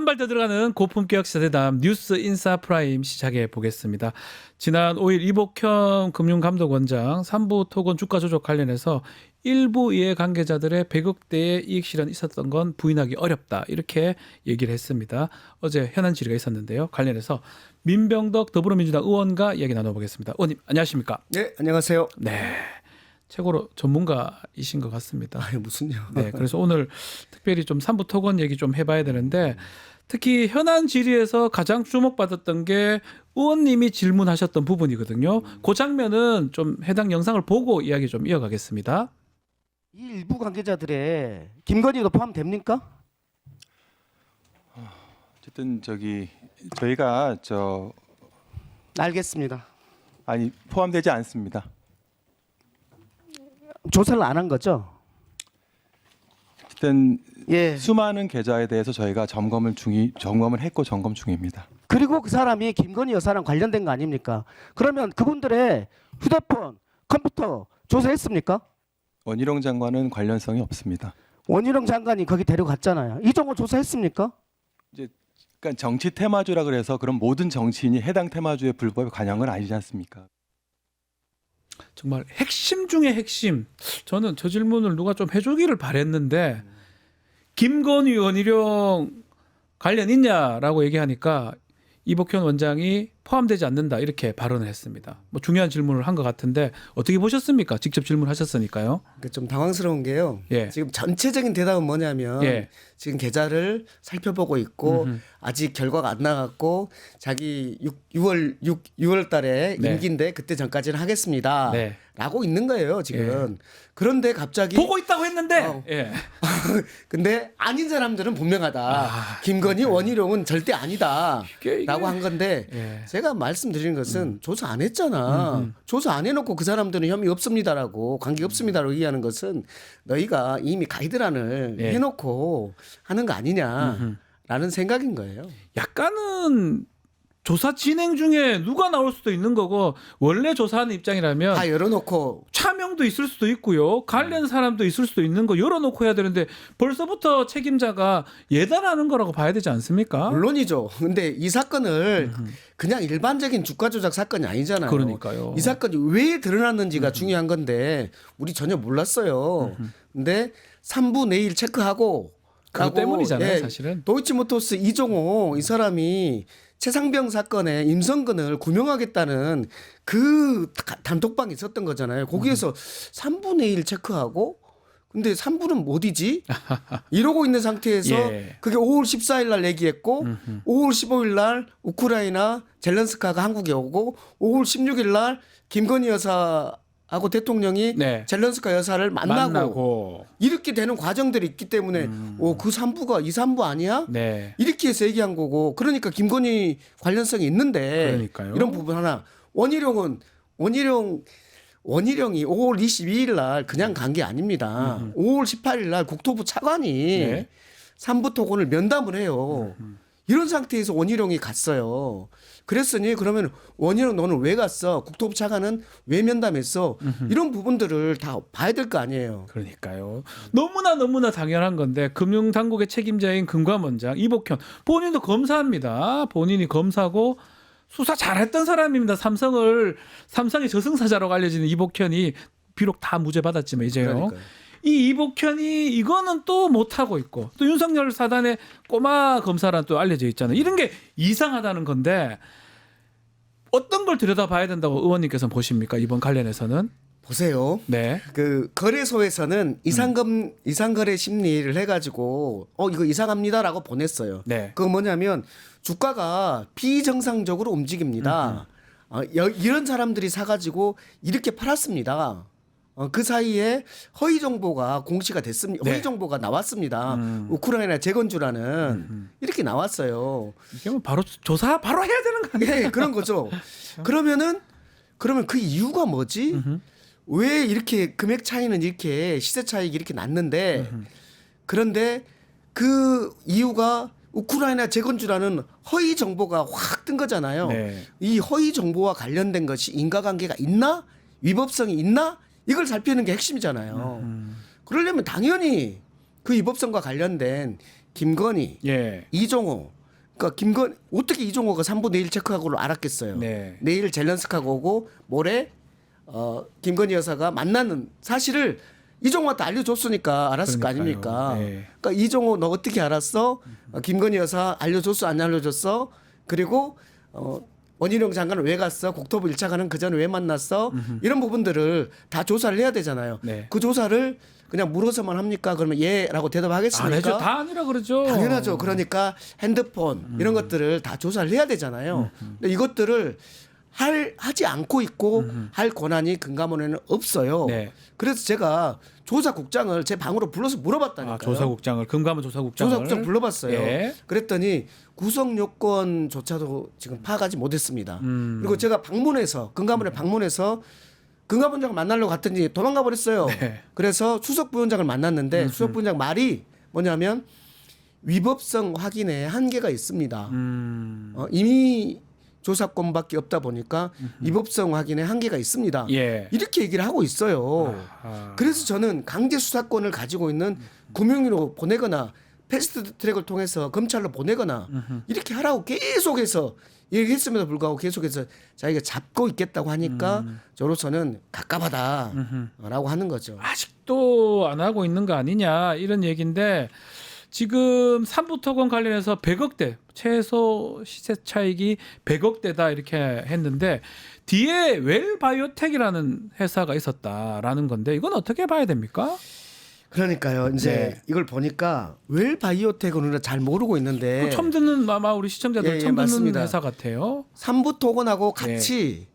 한 발 더 들어가는 고품격 시사대담 뉴스 인사 프라임 시작해 보겠습니다. 지난 5일 이복현 금융감독원장 3부 토건 주가 조작 관련해서 일부 이해관계자들의 100억대의 이익 실현이 있었던 건 부인하기 어렵다 이렇게 얘기를 했습니다. 어제 현안 질의가 있었는데요. 관련해서 민병덕 더불어민주당 의원과 이야기 나눠보겠습니다. 의원님 안녕하십니까? 네, 안녕하세요. 네, 최고로 전문가이신 것 같습니다. 아니 무슨요? 네, 그래서 오늘 특별히 좀 3부 토건 얘기 좀 해봐야 되는데 특히 현안 질의에서 가장 주목받았던 게 의원님이 질문하셨던 부분이거든요. 그 장면은 좀 해당 영상을 보고 이야기 좀 이어가겠습니다. 이 일부 관계자들의 김건희도 포함됩니까? 어쨌든 저희가 알겠습니다. 포함되지 않습니다. 조사를 안 한 거죠? 어쨌든 예. 수많은 계좌에 대해서 저희가 점검을 했고 점검 중입니다. 그리고 그 사람이 김건희 여사랑 관련된 거 아닙니까? 그러면 그분들의 휴대폰, 컴퓨터 조사했습니까? 원희룡 장관은 관련성이 없습니다. 원희룡 장관이 거기 데려갔잖아요. 이종호 조사했습니까? 그러니까 정치 테마주라 그래서 그런 모든 정치인이 해당 테마주의 불법에 관여한 건 아니지 않습니까? 정말 핵심 중에 핵심. 저는 저 질문을 누가 좀 해주기를 바랬는데 김건희 원희룡 관련 있냐라고 얘기하니까 이복현 원장이 포함되지 않는다 이렇게 발언을 했습니다. 뭐 중요한 질문을 한 것 같은데 어떻게 보셨습니까? 직접 질문하셨으니까요. 좀 당황스러운 게요. 예. 지금 전체적인 대답은 뭐냐면 예. 지금 계좌를 살펴보고 있고 음흠. 아직 결과가 안 나갔고 자기 6월 달에 네. 임기인데 그때 전까지는 하겠습니다. 네. 라고 있는 거예요, 지금. 그런데 갑자기 보고 있다고 했는데. 어. 예. 근데 아닌 사람들은 분명하다. 아, 김건희 원희룡은 절대 아니다. 이게- 라고 한 건데 예. 제가 말씀드리는 것은 조사 안 했잖아. 조사 안 해놓고 그 사람들은 혐의 없습니다라고 관계 없습니다라고 얘기하는 것은 너희가 이미 가이드란을 예. 해놓고 하는 거 아니냐라는 생각인 거예요. 약간은 조사 진행 중에 누가 나올 수도 있는 거고 원래 조사하는 입장이라면 다 열어놓고 차명도 있을 수도 있고요. 관련 사람도 있을 수도 있는 거 열어놓고 해야 되는데 벌써부터 책임자가 예단하는 거라고 봐야 되지 않습니까? 물론이죠. 근데 이 사건을 그냥 일반적인 주가 조작 사건이 아니잖아요. 그러니까요. 이 사건이 왜 드러났는지가 중요한 건데 우리 전혀 몰랐어요. 근데 3부 내일 체크하고 그것 라고, 때문이잖아요, 사실은. 도이치모터스 이종호 이 사람이 최상병 사건의 임성근을 구명하겠다는 그 단톡방이 있었던 거잖아요. 거기에서 3분의 1 체크하고 근데 3부는 어디지? 이러고 있는 상태에서 예. 그게 5월 14일 날 얘기했고 5월 15일 날 우크라이나 젤렌스카가 한국에 오고 5월 16일 날 김건희 여사하고 대통령이 네. 젤렌스카 여사를 만나고 이렇게 되는 과정들이 있기 때문에 그 3부가 2, 3부 아니야? 네. 이렇게 해서 얘기한 거고 그러니까 김건희 관련성이 있는데 그러니까요. 이런 부분 하나 원희룡이 5월 22일 날 그냥 간 게 아닙니다. 5월 18일 날 국토부 차관이 네. 3부 토건을 면담을 해요. 이런 상태에서 원희룡이 갔어요. 그랬으니 그러면 원희룡 너는 왜 갔어? 국토부 차관은 왜 면담했어? 이런 부분들을 다 봐야 될 거 아니에요. 그러니까요. 너무나 당연한 건데 금융당국의 책임자인 금감원장 이복현 본인도 검사입니다. 본인이 검사고 수사 잘했던 사람입니다. 삼성의 저승사자라고 알려지는 이복현이 비록 다 무죄 받았지만 이제요. 그러니까요. 이 이복현이 이거는 또 못하고 있고 또 윤석열 사단의 꼬마 검사란 또 알려져 있잖아요. 이런 게 이상하다는 건데 어떤 걸 들여다봐야 된다고 의원님께서는 보십니까? 이번 관련해서는. 보세요. 네. 그 거래소에서는 이상거래 심리를 해가지고 이거 이상합니다라고 보냈어요. 네. 그거 뭐냐면 주가가 비정상적으로 움직입니다. 이런 사람들이 사가지고 이렇게 팔았습니다. 그 사이에 허위 정보가 공시가 됐습니다. 네. 허위 정보가 나왔습니다. 우크라이나 재건주라는 이렇게 나왔어요. 이게 뭐 바로 조사 바로 해야 되는 거 아니에요? 예, 그런 거죠. 그러면 그 이유가 뭐지? 왜 이렇게 금액 차이는 이렇게 시세 차익이 이렇게 났는데 그런데 그 이유가 우크라이나 재건주라는 허위 정보가 확 뜬 거잖아요. 네. 이 허위 정보와 관련된 것이 인과관계가 있나? 위법성이 있나? 이걸 살피는 게 핵심이잖아요. 그러려면 당연히 그 위법성과 관련된 김건희, 예. 이종호. 그러니까 어떻게 이종호가 3분의 1 체크하고를 알았겠어요. 네. 내일 젤렌스카가 오고 모레 김건희 여사가 만나는 사실을 이종호한테 알려줬으니까 알았을 거 그러니까요. 아닙니까? 네. 그러니까 이종호 너 어떻게 알았어? 김건희 여사 알려줬어 안 알려줬어? 그리고 원희룡 장관은 왜 갔어? 국토부 1차 가는 그 전에 왜 만났어? 이런 부분들을 다 조사를 해야 되잖아요. 네. 그 조사를 그냥 물어서만 합니까? 그러면 예라고 대답하겠습니까? 안 해죠. 다 아니라 그러죠. 당연하죠. 그러니까 핸드폰 이런 것들을 다 조사를 해야 되잖아요. 근데 이것들을 하지 않고 있고 할 권한이 금감원에는 없어요. 네. 그래서 제가 조사국장을 제 방으로 불러서 물어봤다니까요. 조사국장을 금감원 조사국장을 조사국장 불러봤어요. 예. 그랬더니 구성 요건조차도 지금 파악하지 못했습니다. 그리고 제가 방문해서 금감원에 방문해서 금감원장을 만나려고 갔더니 도망가 버렸어요. 네. 그래서 수석부원장을 만났는데 수석부원장 말이 뭐냐면 위법성 확인에 한계가 있습니다. 이미 조사권밖에 없다 보니까 위법성 확인에 한계가 있습니다. 예. 이렇게 얘기를 하고 있어요. 그래서 저는 강제 수사권을 가지고 있는 금융위로 보내거나 패스트트랙을 통해서 검찰로 보내거나 이렇게 하라고 계속해서 얘기했음에도 불구하고 계속해서 자기가 잡고 있겠다고 하니까 저로서는 갑갑하다라고 하는 거죠. 아직도 안 하고 있는 거 아니냐 이런 얘기인데 지금 삼부토건 관련해서 100억대 최소 시세 차익이 100억대다 이렇게 했는데 뒤에 웰바이오텍이라는 회사가 있었다라는 건데 이건 어떻게 봐야 됩니까? 그러니까요. 이제 네. 이걸 보니까 웰바이오텍은 우리가 잘 모르고 있는데 처음 듣는 아마 우리 시청자들 예, 처음 듣는 맞습니다. 회사 같아요. 삼부토건하고 같이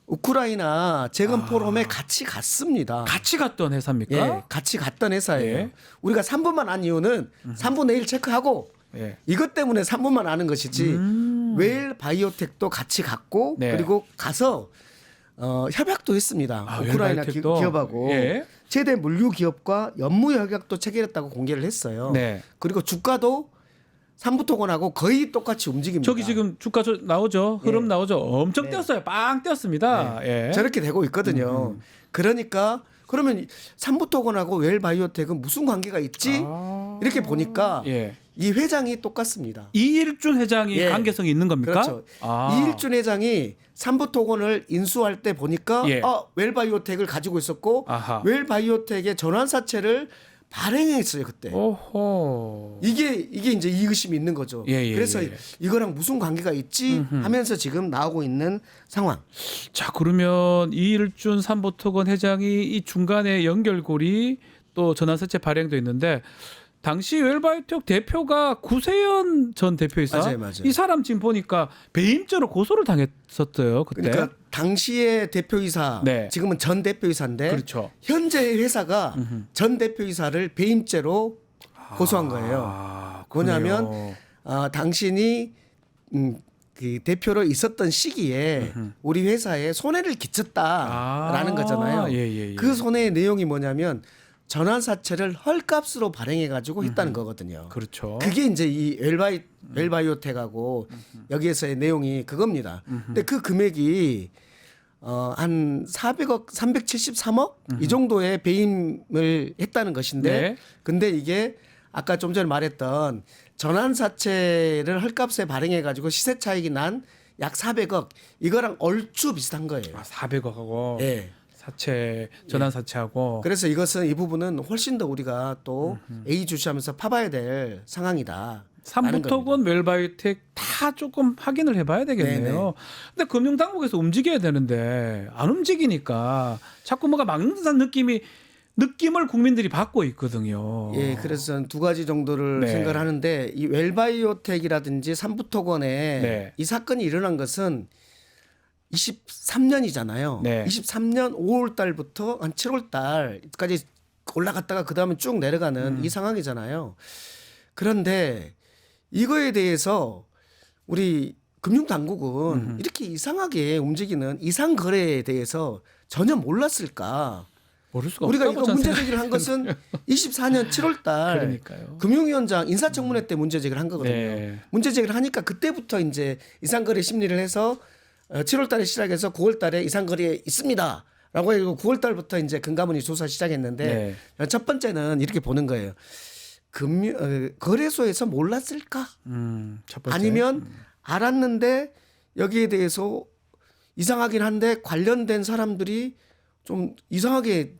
우크라이나 재건 포럼에 같이 갔습니다. 같이 갔던 회사입니까? 예, 같이 갔던 회사예요. 예. 우리가 3분만 안 이유는 3분의 1 체크하고 예. 이것 때문에 3분만 아는 것이지 웰 바이오텍도 같이 갔고 네. 그리고 가서 협약도 했습니다. 아, 우크라이나 웰바이오텍도? 기업하고 예. 최대 물류 기업과 연무 협약도 체결했다고 공개를 했어요. 네. 그리고 주가도 삼부토건하고 거의 똑같이 움직입니다. 저기 지금 주가 나오죠. 흐름 예. 나오죠. 엄청 네. 뛰었어요. 빵 뛰었습니다. 예. 저렇게 되고 있거든요. 그러니까 그러면 삼부토건하고 웰바이오텍은 무슨 관계가 있지? 아. 이렇게 보니까 예. 이 회장이 똑같습니다. 이일준 회장이 예. 관계성이 있는 겁니까? 그렇죠. 아. 이일준 회장이 삼부토건을 인수할 때 보니까 예. 웰바이오텍을 가지고 있었고 아하. 웰바이오텍의 전환사채를 발행했어요 그때. 오호. 이게 이제 이 의심이 있는 거죠. 예, 예, 그래서 예. 이거랑 무슨 관계가 있지 하면서 지금 나오고 있는 상황. 자 그러면 이일준 삼부토건 회장이 이 중간에 연결고리 또 전환사채 발행도 있는데 당시 웰바이오텍 대표가 구세현 전 대표이사 맞아요. 이 사람 지금 보니까 배임죄로 고소를 당했었어요 그때. 그러니까 당시의 대표이사, 네. 지금은 전 대표이사인데 그렇죠. 현재의 회사가 전 대표이사를 배임죄로 고소한 거예요. 아, 뭐냐면 그래요. 당신이 그 대표로 있었던 시기에 우리 회사에 손해를 끼쳤다라는 거잖아요. 예. 그 손해의 내용이 뭐냐면 전환사채를 헐값으로 발행해가지고 했다는 거거든요. 그렇죠. 그게 이제 이 웰바이오텍하고 여기에서의 내용이 그겁니다. 근데 그 금액이 한 400억, 373억 이 정도의 배임을 했다는 것인데, 네. 근데 이게 아까 좀 전에 말했던 전환사채를 헐값에 발행해가지고 시세 차익이 난 약 400억 이거랑 얼추 비슷한 거예요. 400억하고 예. 사채 전환 사채하고 그래서 이것은 이 부분은 훨씬 더 우리가 또 예의주시하면서 파봐야 될 상황이다. 삼부토건 웰바이오텍 다 조금 확인을 해봐야 되겠네요. 네네. 근데 금융당국에서 움직여야 되는데 안 움직이니까 자꾸 뭐가 막는 듯한 느낌을 국민들이 받고 있거든요. 예, 그래서 저는 두 가지 정도를 네. 생각을 하는데 이 웰바이오텍이라든지 삼부토건에 네. 이 사건이 일어난 것은 23년이잖아요. 네. 23년 5월 달부터 한 7월 달까지 올라갔다가 그다음에 쭉 내려가는 이 상황이잖아요. 그런데 이거에 대해서 우리 금융당국은 이렇게 이상하게 움직이는 이상 거래에 대해서 전혀 몰랐을까? 모를 수가 우리가 없다고 이거 문제 저는 제기를 한 것은 24년 7월 달 그러니까요. 금융위원장 인사청문회 때 문제 제기를 한 거거든요. 네. 문제 제기를 하니까 그때부터 이제 이상거래 심리를 해서 7월 달에 시작해서 9월 달에 이상거래 있습니다. 라고 해서 9월 달부터 이제 금감원이 조사 시작했는데 첫 번째는 이렇게 보는 거예요. 거래소에서 몰랐을까? 첫 번째. 아니면 알았는데 여기에 대해서 이상하긴 한데 관련된 사람들이 좀 이상하게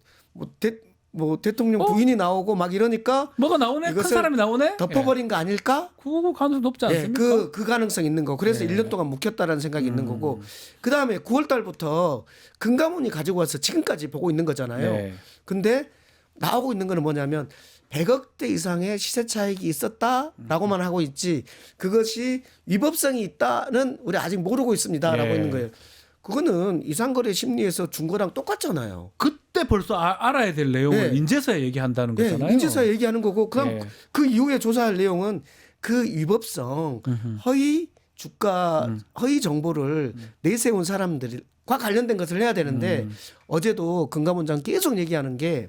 뭐 대통령 부인이 나오고 막 이러니까 뭐가 나오네? 큰 이것을 사람이 나오네? 덮어버린 거 아닐까? 그거 가능성 높지 예, 않습니까? 그 가능성이 있는 거. 그래서 네. 1년 동안 묵혔다라는 생각이 있는 거고. 그다음에 9월 달부터 금감원이 가지고 와서 지금까지 보고 있는 거잖아요. 네. 근데 나오고 있는 거는 뭐냐면 100억대 이상의 시세 차익이 있었다라고만 하고 있지 그것이 위법성이 있다는 우리 아직 모르고 있습니다라고 네. 있는 거예요. 그거는 이상거래 심리에서 준 거랑 똑같잖아요. 그때 벌써 알아야 될 내용을 네. 인제서야 얘기한다는 예, 거잖아요. 인재사에 얘기하는 거고 그럼 네. 그 이후에 조사할 내용은 그 위법성, 허위 주가, 허위 정보를 내세운 사람들과 관련된 것을 해야 되는데 어제도 금감원장 계속 얘기하는 게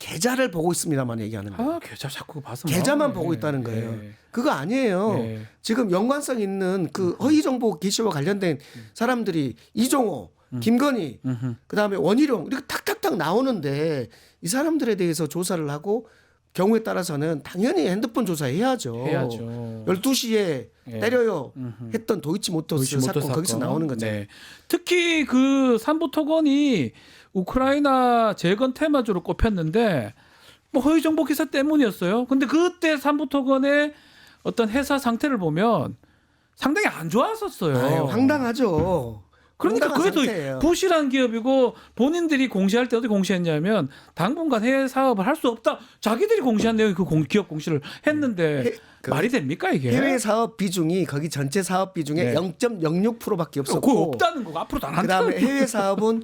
계좌를 보고 있습니다만 얘기하는 거예요. 계좌 자꾸 봐서 계좌만 뭐. 보고 네. 있다는 거예요. 네. 그거 아니에요. 네. 지금 연관성 있는 그 허위 정보 게시와 관련된 사람들이 이종호, 김건희, 그다음에 원희룡 이렇게 탁탁탁 나오는데 이 사람들에 대해서 조사를 하고 경우에 따라서는 당연히 핸드폰 조사해야죠. 해야죠. 12시에 예. 때려요 했던 도이치모터스 사건 거기서 나오는 거죠. 네. 특히 그 삼부토건이 우크라이나 재건 테마주로 꼽혔는데 뭐 허위 정보 기사 때문이었어요. 근데 그때 삼부토건의 어떤 회사 상태를 보면 상당히 안 좋았었어요. 아유, 황당하죠. 그러니까 황당한 그래도 상태예요. 부실한 기업이고 본인들이 공시할 때 어디 공시했냐면 당분간 해외 사업을 할 수 없다. 자기들이 공시한 내용이 그 기업 공시를 했는데 말이 됩니까 이게? 해외 사업 비중이 거기 전체 사업 비중의 네. 0.06%밖에 그거 없었고 없다는 거고 앞으로도 안 한다는 그다음에 해외 사업은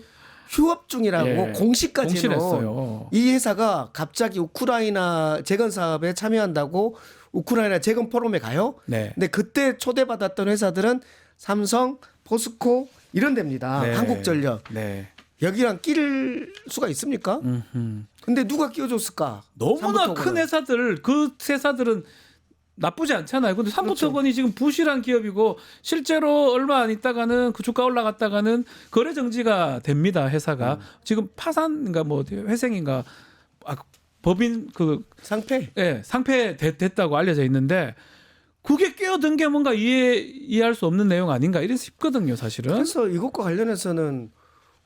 휴업 중이라고 예, 공시까지 공시를 해놓은 했어요. 이 회사가 갑자기 우크라이나 재건 사업에 참여한다고 우크라이나 재건 포럼에 가요. 네. 근데 그때 초대받았던 회사들은 삼성, 포스코 이런 데입니다. 네. 한국전력. 네. 여기랑 끼를 수가 있습니까? 근데 누가 끼워줬을까? 너무나 삼부토건은. 큰 회사들 그 회사들은 나쁘지 않잖아요. 근데 삼부토건이 그렇죠. 지금 부실한 기업이고 실제로 얼마 안 있다가는 그 주가 올라갔다가는 거래 정지가 됩니다. 회사가 지금 파산인가 뭐 회생인가 법인 그 상패. 예, 상패 됐다고 알려져 있는데 그게 끼어든 게 뭔가 이해할 수 없는 내용 아닌가 이래서 싶거든요, 사실은. 그래서 이것과 관련해서는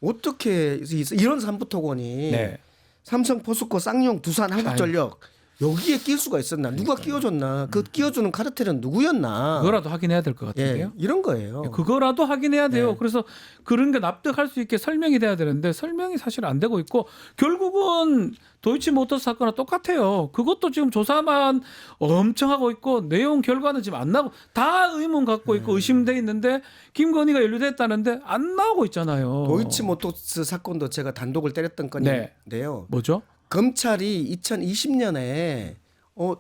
어떻게 이런 삼부토건이 네. 삼성, 포스코, 쌍용, 두산, 한국전력 여기에 끼울 수가 있었나? 누가 끼워줬나? 그 끼워주는 카르텔은 누구였나? 그거라도 확인해야 될 것 같은데요. 예, 이런 거예요. 그거라도 확인해야 돼요. 네. 그래서 그런 게 납득할 수 있게 설명이 돼야 되는데 설명이 사실 안 되고 있고 결국은 도이치모터스 사건과 똑같아요. 그것도 지금 조사만 엄청 하고 있고 내용 결과는 지금 안 나고 다 의문 갖고 있고 의심돼 있는데 김건희가 연루됐다는데 안 나오고 있잖아요. 도이치모터스 사건도 제가 단독을 때렸던 건인데요. 뭐죠? 검찰이 2020년에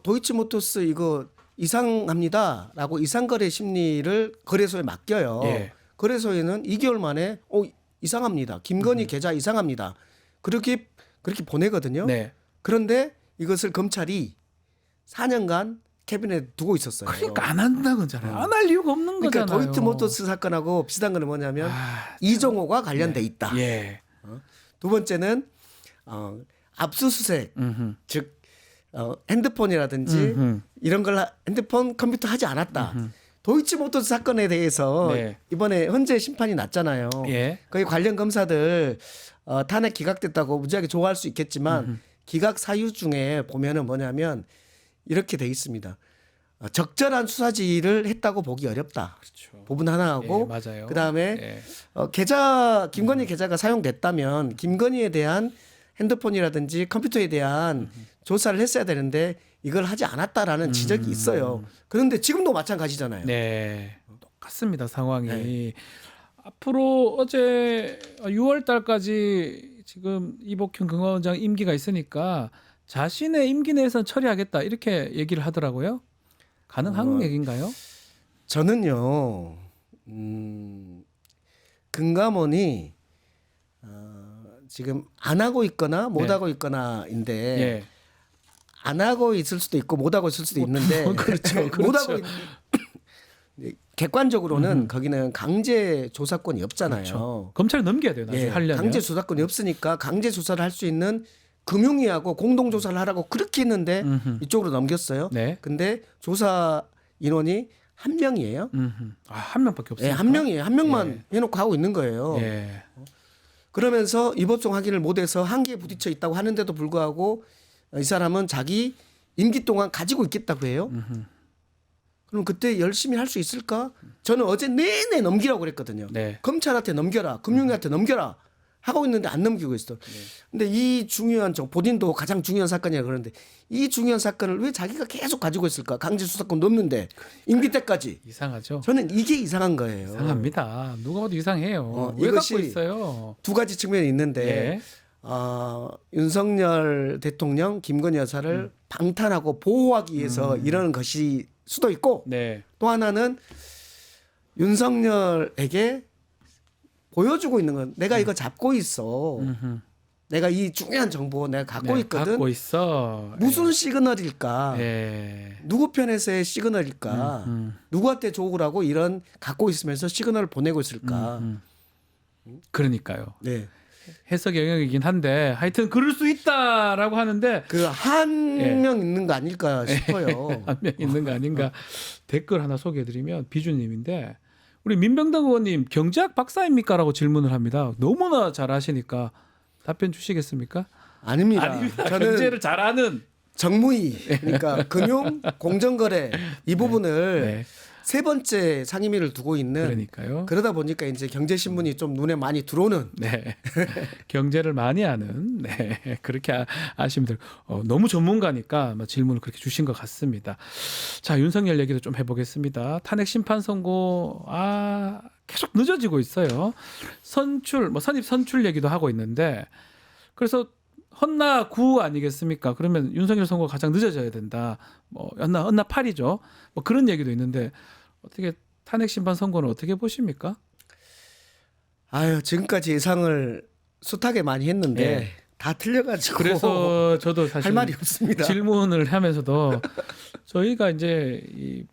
도이치모터스 이거 이상합니다라고 이상거래 심리를 거래소에 맡겨요. 예. 거래소에는 2개월 만에 이상합니다. 김건희 계좌 이상합니다. 그렇게 보내거든요. 네. 그런데 이것을 검찰이 4년간 캐비넷에 두고 있었어요. 그러니까 안 한다는 거잖아요. 안 할 이유가 없는 그러니까 거잖아요. 도이치모터스 사건하고 비슷한 거는 뭐냐면 이종호가 관련돼 있다. 예. 두 번째는 압수수색 즉 핸드폰이라든지 이런 걸 핸드폰 컴퓨터 하지 않았다. 도이치모터스 사건에 대해서 네. 이번에 헌재 심판이 났잖아요. 예. 거기 관련 검사들 탄핵 기각됐다고 무지하게 좋아할 수 있겠지만 기각 사유 중에 보면은 뭐냐면 이렇게 돼 있습니다. 적절한 수사지를 했다고 보기 어렵다. 그렇죠. 부분 하나하고 예, 맞아요. 그다음에 예. 김건희 계좌가 사용됐다면 김건희에 대한 핸드폰이라든지 컴퓨터에 대한 조사를 했어야 되는데 이걸 하지 않았다라는 지적이 있어요. 그런데 지금도 마찬가지잖아요. 네. 똑같습니다, 상황이. 네. 앞으로 어제 6월 달까지 지금 이복현 금감원장 임기가 있으니까 자신의 임기 내에서는 처리하겠다 이렇게 얘기를 하더라고요. 가능한 얘기인가요? 저는요, 금감원이 지금 안 하고 있거나 못 네. 하고 있거나인데 예. 안 하고 있을 수도 있고 못 하고 있을 수도 있는데 그렇죠, 못 그렇죠. 하고 객관적으로는 거기는 강제 조사권이 없잖아요. 검찰에 넘겨야 돼요. 나중에 예, 하려면. 강제 조사권이 없으니까 강제 조사를 할 수 있는 금융위하고 공동조사를 하라고 그렇게 했는데 음흠. 이쪽으로 넘겼어요. 네. 근데 조사 인원이 한 명이에요. 한 명밖에 예, 없어요. 한 명이에요. 한 명만 해놓고 하고 있는 거예요. 예. 그러면서 이법성 확인을 못해서 한계에 부딪혀 있다고 하는데도 불구하고 이 사람은 자기 임기 동안 가지고 있겠다고 해요. 그럼 그때 열심히 할 수 있을까? 저는 어제 내내 넘기라고 그랬거든요. 네. 검찰한테 넘겨라, 금융위한테 넘겨라 하고 있는데 안 넘기고 있어. 근데 이 중요한 본인도 가장 중요한 사건이라 그러는데 이 중요한 사건을 왜 자기가 계속 가지고 있을까? 강제 수사권 넘는데 임기 때까지. 이상하죠. 저는 이게 이상한 거예요. 이상합니다. 누가 봐도 이상해요. 왜 이것이 갖고 있어요? 두 가지 측면이 있는데 예. 윤석열 대통령, 김건희 여사를 방탄하고 보호하기 위해서 이러는 것이 수도 있고 네. 또 하나는 윤석열에게 보여주고 있는 건 내가 이거 잡고 있어. 내가 이 중요한 정보 내가 갖고 네, 있거든. 갖고 있어. 무슨 시그널일까? 예. 누구 편에서의 시그널일까? 누구한테 좋으라고 이런 갖고 있으면서 시그널을 보내고 있을까? 그러니까요. 네. 해석 영역이긴 한데 하여튼 그럴 수 있다라고 하는데 그 한 명 있는 거 아닐까 싶어요. 한 명 있는 거 아닌가. 댓글 하나 소개해드리면 비주님인데 우리 민병당 의원님 경제학 박사입니까라고 질문을 합니다. 너무나 잘 아시니까 답변 주시겠습니까? 아닙니다. 저는 경제를 잘 아는. 정무위 그러니까 금융 공정거래 이 부분을 네. 세 번째 상임위를 두고 있는 그러니까요. 그러다 보니까 이제 경제신문이 좀 눈에 많이 들어오는 네. 경제를 많이 아는 네. 그렇게 아시면 돼요. 너무 전문가니까 아마 질문을 그렇게 주신 것 같습니다. 자, 윤석열 얘기도 좀 해보겠습니다. 탄핵 심판 선고 계속 늦어지고 있어요. 선출 선입 선출 얘기도 하고 있는데 그래서 헌나 9 아니겠습니까? 그러면 윤석열 선거가 가장 늦어져야 된다. 헌나 8이죠. 그런 얘기도 있는데 어떻게 탄핵 심판 선거는 어떻게 보십니까? 아유 지금까지 예상을 숱하게 많이 했는데 네. 다 틀려가지고 그래서 저도 사실 할 말이 없습니다. 질문을 하면서도 저희가 이제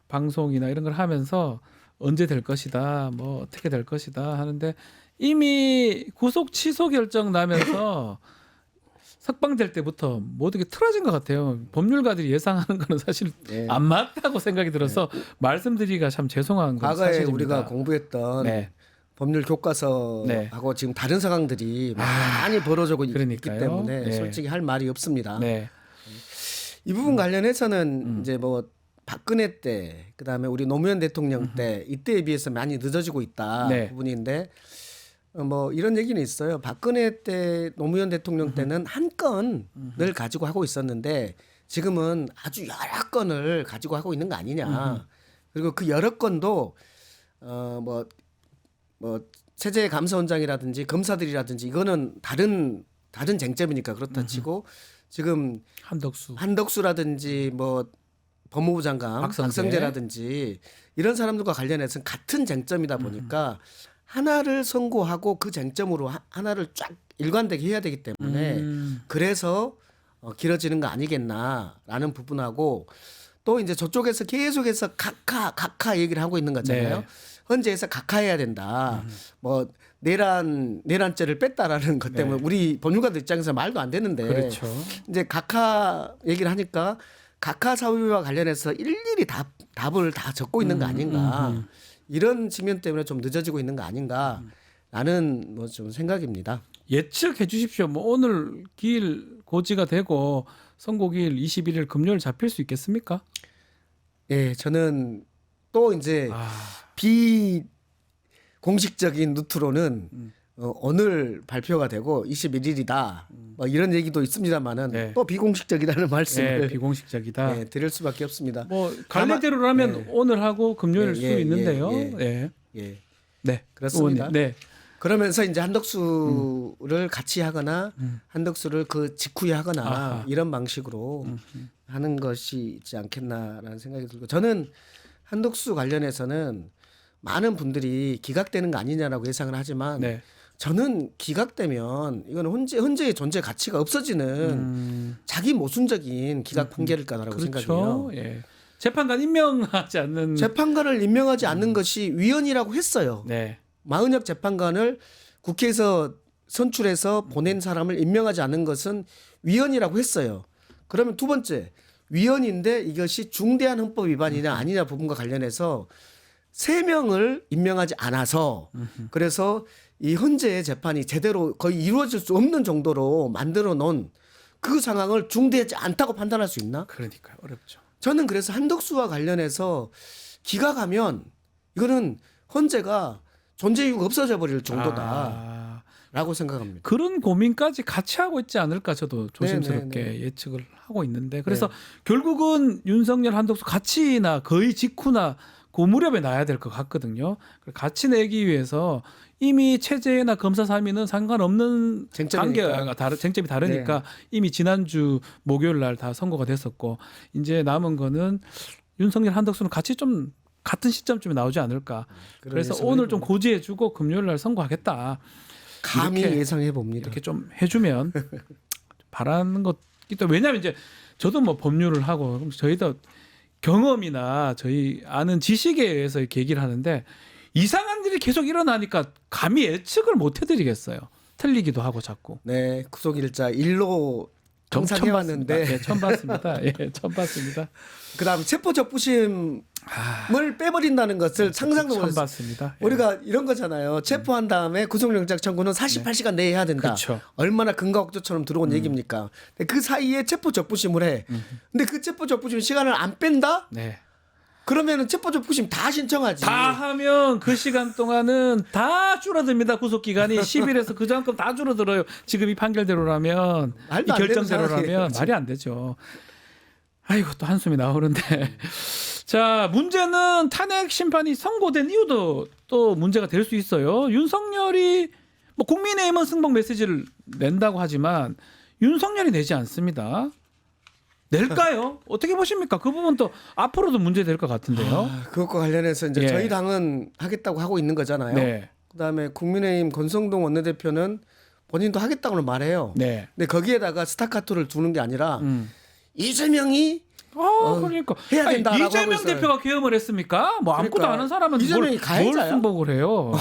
방송이나 이런 걸 하면서 언제 될 것이다, 어떻게 될 것이다 하는데 이미 구속 취소 결정 나면서 석방될 때부터 모든 게 틀어진 것 같아요. 법률가들이 예상하는 거는 사실 네. 안 맞다고 생각이 들어서 말씀드리기가 참 죄송한 건 과거에 사실입니다. 우리가 공부했던 네. 법률 교과서하고 네. 지금 다른 상황들이 많이 벌어지고 있기 그러니까요. 때문에 네. 솔직히 할 말이 없습니다. 네. 이 부분 관련해서는 이제 박근혜 때 그다음에 우리 노무현 대통령 때 이때에 비해서 많이 늦어지고 있다 네. 부분인데 이런 얘기는 있어요. 박근혜 때 노무현 대통령 때는 한 건을 가지고 하고 있었는데 지금은 아주 여러 건을 가지고 하고 있는 거 아니냐. 그리고 그 여러 건도 세제 감사원장이라든지 검사들이라든지 이거는 다른 쟁점이니까 그렇다 치고 지금 한덕수라든지 법무부 장관 박성재라든지 이런 사람들과 관련해서는 같은 쟁점이다 보니까 하나를 선고하고 그 쟁점으로 하나를 쫙 일관되게 해야 되기 때문에 그래서 길어지는 거 아니겠나라는 부분하고 또 이제 저쪽에서 계속해서 각하 얘기를 하고 있는 거잖아요. 네. 헌재에서 각하해야 된다. 내란죄를 뺐다라는 것 때문에 우리 법률가들 입장에서 말도 안 되는데 그렇죠. 이제 각하 얘기를 하니까 각하 사유와 관련해서 일일이 답을 다 적고 있는 거 아닌가. 이런 측면 때문에 좀 늦어지고 있는 거 아닌가라는 좀 생각입니다. 예측해 주십시오. 오늘 기일 고지가 되고 선고기일 21일 금요일 잡힐 수 있겠습니까? 예, 저는 또 이제 비공식적인 루트로는 오늘 발표가 되고 21일이다. 이런 얘기도 있습니다만은 네. 또 비공식적이라는 말씀을 네, 비공식적이다. 드릴 수밖에 없습니다. 관례대로라면 오늘 하고 금요일 수 있는데요. 네. 네. 그렇습니다. 의원님. 네. 그러면서 이제 한덕수를 같이 하거나 한덕수를 그 직후에 하거나 이런 방식으로 하는 것이 있지 않겠나라는 생각이 들고 저는 한덕수 관련해서는 많은 분들이 기각되는 거 아니냐라고 예상을 하지만 네. 저는 기각되면 이건 헌재의 존재 가치가 없어지는 자기 모순적인 기각 판결일 거라고 생각해요. 예. 재판관 임명하지 않는 재판관을 임명하지 않는 것이 위헌이라고 했어요. 네. 마은혁 재판관을 국회에서 선출해서 보낸 사람을 임명하지 않은 것은 위헌이라고 했어요. 그러면 두 번째 위헌인데 이것이 중대한 헌법 위반이냐 아니냐 부분과 관련해서 3명을 임명하지 않아서 그래서 이 헌재의 재판이 제대로 거의 이루어질 수 없는 정도로 만들어 놓은 그 상황을 중대하지 않다고 판단할 수 있나? 그러니까요. 어렵죠. 저는 그래서 한덕수와 관련해서 기각하면 이거는 헌재가 존재 이유가 없어져 버릴 정도다라고 생각합니다. 그런 고민까지 같이 하고 있지 않을까 저도 조심스럽게 네. 예측을 하고 있는데 그래서 결국은 윤석열 한덕수 같이나 거의 직후나 그 무렵에 나야 될 것 같거든요. 같이 내기 위해서 이미 체제나 검사 사미는 상관없는 쟁점이니까. 관계가 쟁점이 다르니까 이미 지난주 목요일 날 다 선고가 됐었고 이제 남은 거는 윤석열 한덕수는 같이 좀 같은 시점쯤에 나오지 않을까. 그래서 오늘 좀 고지해주고 금요일 날 선고하겠다. 감히 이렇게 예상해 봅니다. 이렇게 좀 해주면 바라는 것도 왜냐하면 이제 저도 뭐 법률을 하고 그럼 저희도 경험이나 저희 아는 지식에 의해서 이렇게 얘기를 하는데 이상한 일이 계속 일어나니까 감히 예측을 못 해드리겠어요. 틀리기도 하고 자꾸. 네, 구속일자 일로 정상해 왔는데 네, 처음 봤습니다. 예, 처음 봤습니다. 그다음 체포적부심을 빼버린다는 것을 상상도 처음 못했어요. 봤습니다. 예. 우리가 이런 거잖아요. 체포한 다음에 구속영장 청구는 48시간 내에 해야 된다. 그렇죠. 얼마나 근거억조처럼 들어온 얘기입니까? 근데 그 사이에 체포적부심을 해. 근데 그 체포적부심 시간을 안 뺀다? 네. 그러면은 체포적부심 다 신청하지. 다 하면 그 시간 동안은 다 줄어듭니다. 구속 기간이 10일에서 그 전급 다 줄어들어요. 지금 이 판결대로라면 이 말도 안 되는 결정대로라면 상황이에요. 말이 안 되죠. 아이고 또 한숨이 나오는데 자 문제는 탄핵 심판이 선고된 이유도 또 문제가 될 수 있어요. 윤석열이 뭐 국민의힘은 승복 메시지를 낸다고 하지만 윤석열이 내지 않습니다. 낼까요? 어떻게 보십니까? 그 부분도 앞으로도 문제될 것 같은데요. 그것과 관련해서 이제 예. 저희 당은 하겠다고 하고 있는 거잖아요. 네, 그다음에 국민의힘 권성동 원내대표는 본인도 하겠다고는 말해요. 네. 근데 거기에다가 스타카토를 두는 게 아니라 이재명이 그러니까 해야 된다라고 하고 이재명 있어요. 대표가 계엄을 했습니까? 뭐 아무것도 그러니까 안 하는 사람은 이재명이 뭘 가해자야? 승복을 해요.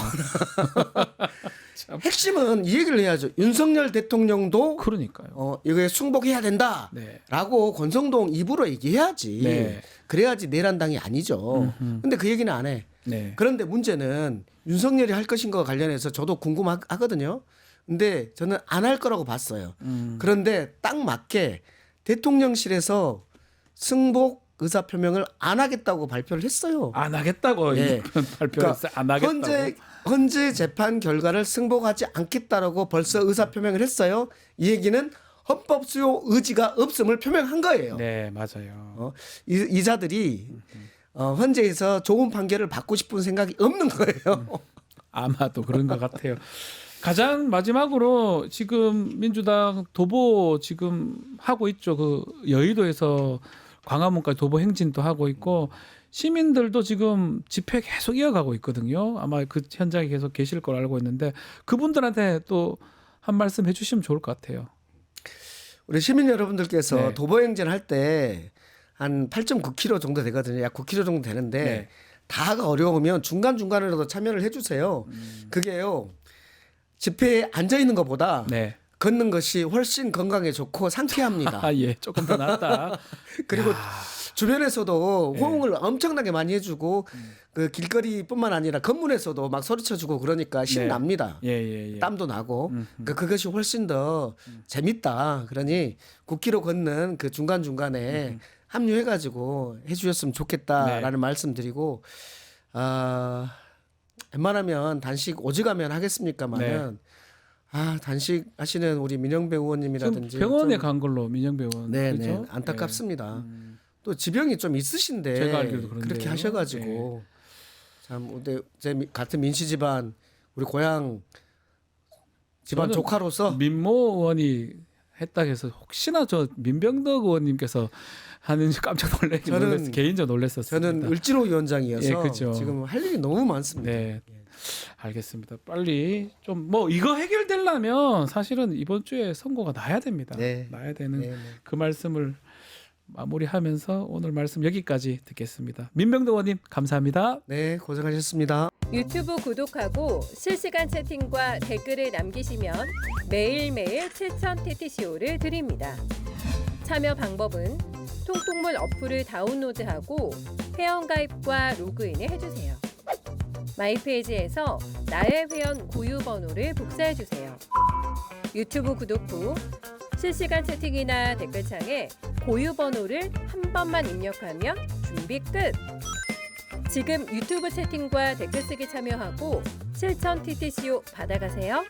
핵심은 이 얘기를 해야죠. 윤석열 대통령도 그러니까요. 이거에 승복해야 된다라고 네. 권성동 입으로 얘기해야지. 네. 그래야지 내란당이 아니죠. 근데 그 얘기는 안 해. 네. 그런데 문제는 윤석열이 할 것인가 관련해서 저도 궁금하거든요. 근데 저는 안 할 거라고 봤어요. 그런데 딱 맞게 대통령실에서 승복 의사표명을 안 하겠다고 발표를 했어요. 안 하겠다고 예. 발표했어요. 안 하겠다고. 헌재 재판 결과를 승복하지 않겠다라고 벌써 의사표명을 했어요. 이 얘기는 헌법 수용 의지가 없음을 표명한 거예요. 네, 맞아요. 이자들이 헌재에서 좋은 판결을 받고 싶은 생각이 없는 거예요. 아마도 그런 것 같아요. 가장 마지막으로 지금 민주당 도보 지금 하고 있죠. 그 여의도에서 광화문까지 도보 행진도 하고 있고 시민들도 지금 집회 계속 이어가고 있거든요. 아마 그 현장에 계속 계실 걸 알고 있는데 그분들한테 또 한 말씀 해주시면 좋을 것 같아요. 우리 시민 여러분들께서 네. 도보행진 할 때 한 8.9km 정도 되거든요. 약 9km 정도 되는데 네. 다가 어려우면 중간중간으로도 참여를 해주세요. 그게요. 집회에 앉아 있는 것보다 네. 걷는 것이 훨씬 건강에 좋고 상쾌합니다. 아, 예. 조금 더 낫다. 그리고 주변에서도 네. 호응을 엄청나게 많이 해주고 그 길거리뿐만 아니라 건물에서도 막 소리쳐주고 그러니까 신납니다. 예, 예, 예. 땀도 나고 그러니까 그것이 훨씬 더 재밌다. 그러니 9km 걷는 그 중간중간에 합류해가지고 해주셨으면 좋겠다라는 네. 말씀드리고 웬만하면 단식 오직하면 하겠습니까마는 단식 하시는 우리 민영배 의원님이라든지 지금 병원에 좀 간 걸로 민영배 의원. 네네 그죠? 안타깝습니다. 또 지병이 좀 있으신데 제가 알기로도 그런데요. 그렇게 하셔가지고 참 근데 제 같은 민씨 집안 우리 고향 집안 저는 조카로서 민모 의원이 했다 해서 혹시나 저 민병덕 의원님께서 하는지 깜짝 놀랐어요. 개인적으로 놀랐었습니다. 저는 을지로 위원장이어서 예, 그죠. 지금 할 일이 너무 많습니다. 네. 알겠습니다. 빨리 좀 뭐 이거 해결되려면 사실은 이번 주에 선고가 나야 됩니다. 네. 나야 되는 네, 네. 그 말씀을 마무리하면서 오늘 말씀 여기까지 듣겠습니다. 민병덕 의원님 감사합니다. 네, 고생하셨습니다. 유튜브 구독하고 실시간 채팅과 댓글을 남기시면 매일매일 7,000TTCO를 드립니다. 참여 방법은 통통물 어플을 다운로드하고 회원가입과 로그인을 해주세요. 마이페이지에서 나의 회원 고유 번호를 복사해주세요. 유튜브 구독 후 실시간 채팅이나 댓글창에 고유 번호를 한 번만 입력하면 준비 끝! 지금 유튜브 채팅과 댓글 쓰기 참여하고 7,000TTCO 받아가세요.